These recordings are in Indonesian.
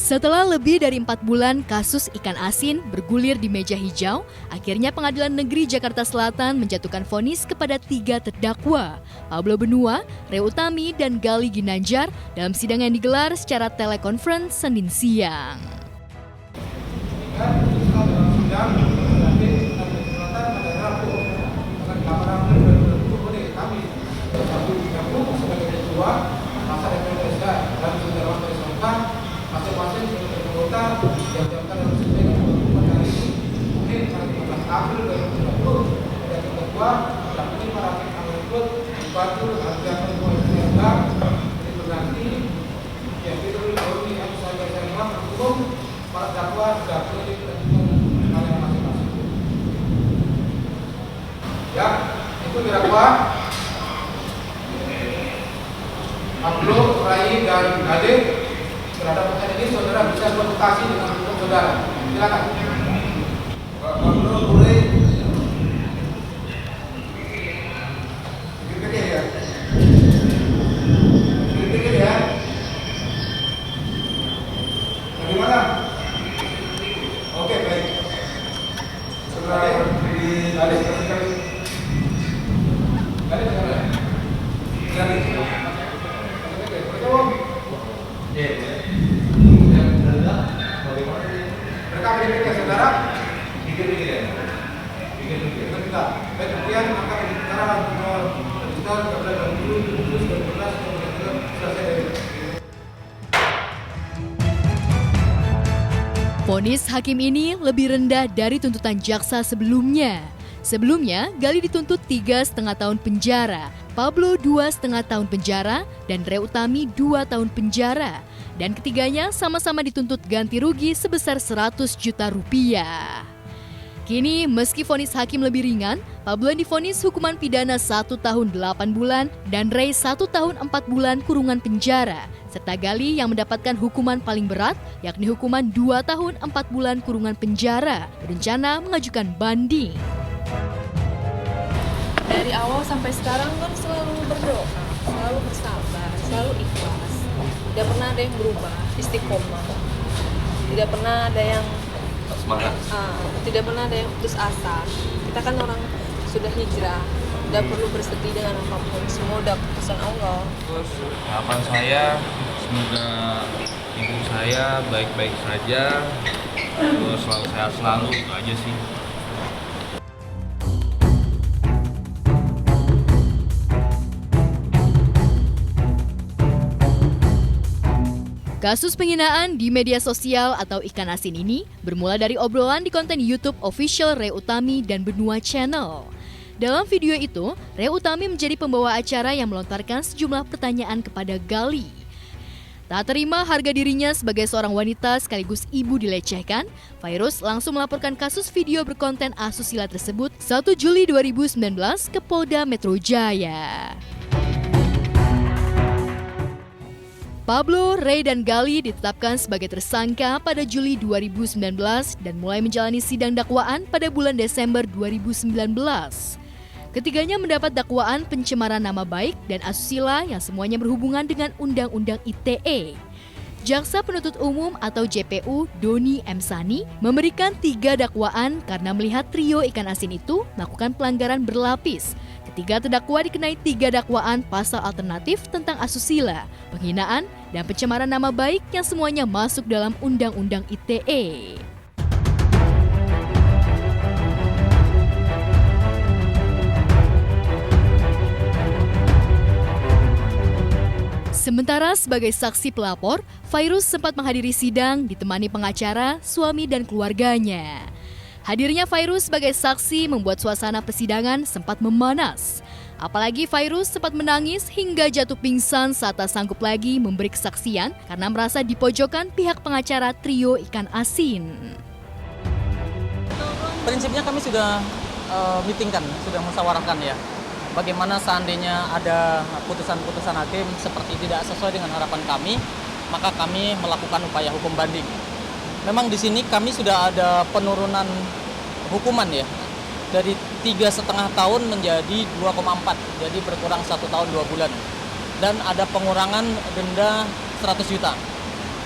Setelah lebih dari 4 bulan kasus ikan asin bergulir di meja hijau, akhirnya Pengadilan Negeri Jakarta Selatan menjatuhkan vonis kepada 3 terdakwa, Pablo Benua, Ray Utami, dan Gali Ginanjar dalam sidang yang digelar secara telekonferensi Senin siang. Masing-masing anggota yang diajukan dalam sidang hukuman hari ini mungkin pada 15 April 2020 ada terdakwa yakni para hakim angkut Batu Harga Perbuatan itu nanti yang Firly Auni yang saya terima umum para terdakwa dapat ditentukan oleh masing-masing. Ya, itu terdakwa Pablo, Ray, dan Ade. Terhadap pertanyaan ini, saudara bisa konsultasi dengan hukum saudara. Silakan. Pak Pablo, boleh pikir-pikir ya. Pikir-pikir ya. Bagaimana? Oke, baik. Saudara Ade, sekali. Mereka pikir saudara, pikir-pikir ya. Pikir-pikir. Kita, baik kemudian akan bicara register kepada dulu selesai dari. Vonis hakim ini lebih rendah dari tuntutan jaksa sebelumnya. Sebelumnya, Gali dituntut 3,5 tahun penjara, Pablo 2,5 tahun penjara, dan Ray Utami 2 tahun penjara. Dan ketiganya sama-sama dituntut ganti rugi sebesar 100 juta rupiah. Kini, meski vonis hakim lebih ringan, Pablo divonis hukuman pidana 1 tahun 8 bulan dan Ray 1 tahun 4 bulan kurungan penjara, serta Gali yang mendapatkan hukuman paling berat, yakni hukuman 2 tahun 4 bulan kurungan penjara, berencana mengajukan banding. Dari awal sampai sekarang kan selalu berdoa, selalu bersabar, selalu ikhlas. Tidak pernah ada yang berubah, istiqomah. Tidak pernah ada yang semangat. Tidak pernah ada yang putus asa. Kita kan orang sudah hijrah, tidak perlu bersedih dengan apapun. Semua udah keputusan Allah. Terus harapan saya semoga ibu saya baik-baik saja, terus selalu sehat selalu, itu aja sih. Kasus penghinaan di media sosial atau ikan asin ini bermula dari obrolan di konten YouTube official Ray Utami dan Benua Channel. Dalam video itu, Ray Utami menjadi pembawa acara yang melontarkan sejumlah pertanyaan kepada Gali. Tak terima harga dirinya sebagai seorang wanita sekaligus ibu dilecehkan, Fairuz langsung melaporkan kasus video berkonten asusila tersebut 1 Juli 2019 ke Polda Metro Jaya. Pablo, Ray, dan Gali ditetapkan sebagai tersangka pada Juli 2019 dan mulai menjalani sidang dakwaan pada bulan Desember 2019. Ketiganya mendapat dakwaan pencemaran nama baik dan asusila yang semuanya berhubungan dengan Undang-Undang ITE. Jaksa Penuntut Umum atau JPU Doni M. Sani memberikan 3 dakwaan karena melihat trio ikan asin itu melakukan pelanggaran berlapis. Ketiga terdakwa dikenai 3 dakwaan pasal alternatif tentang asusila, penghinaan, dan pencemaran nama baik yang semuanya masuk dalam Undang-Undang ITE. Sementara sebagai saksi pelapor, Fairuz sempat menghadiri sidang ditemani pengacara, suami, dan keluarganya. Hadirnya Fairuz sebagai saksi membuat suasana persidangan sempat memanas. Apalagi Fairuz sempat menangis hingga jatuh pingsan saat tak sanggup lagi memberi kesaksian karena merasa dipojokkan pihak pengacara trio ikan asin. Prinsipnya kami sudah meetingkan, sudah musyawarahkan ya. Bagaimana seandainya ada putusan-putusan hakim seperti tidak sesuai dengan harapan kami, maka kami melakukan upaya hukum banding. Memang di sini kami sudah ada penurunan hukuman ya, dari 3,5 tahun menjadi 2,4, jadi berkurang 1 tahun 2 bulan. Dan ada pengurangan denda 100 juta.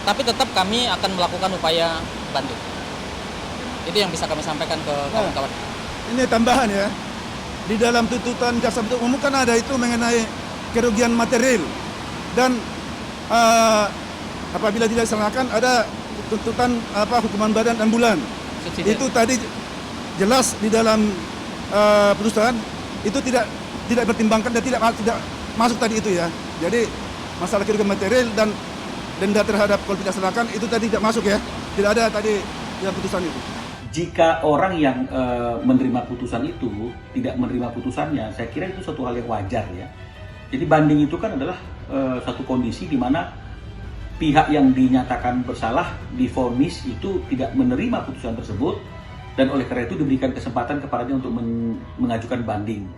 tapi tetap kami akan melakukan upaya banding. Itu yang bisa kami sampaikan ke kawan-kawan. Ini tambahan ya, di dalam tuntutan jaksa penuntut umum kan ada itu mengenai kerugian material dan apabila tidak dilaksanakan ada tuntutan hukuman badan dan bulan. Subsidi. Itu tadi jelas di dalam putusan itu tidak dipertimbangkan dan tidak masuk tadi itu ya. Jadi masalah kerugian material dan denda terhadap kalau tidak dilaksanakan itu tadi tidak masuk ya. Tidak ada tadi dalam putusan itu. Jika orang yang menerima putusan itu tidak menerima putusannya, saya kira itu suatu hal yang wajar ya. Jadi banding itu kan adalah satu kondisi di mana pihak yang dinyatakan bersalah, divonis itu tidak menerima putusan tersebut dan oleh karena itu diberikan kesempatan kepadanya untuk mengajukan banding.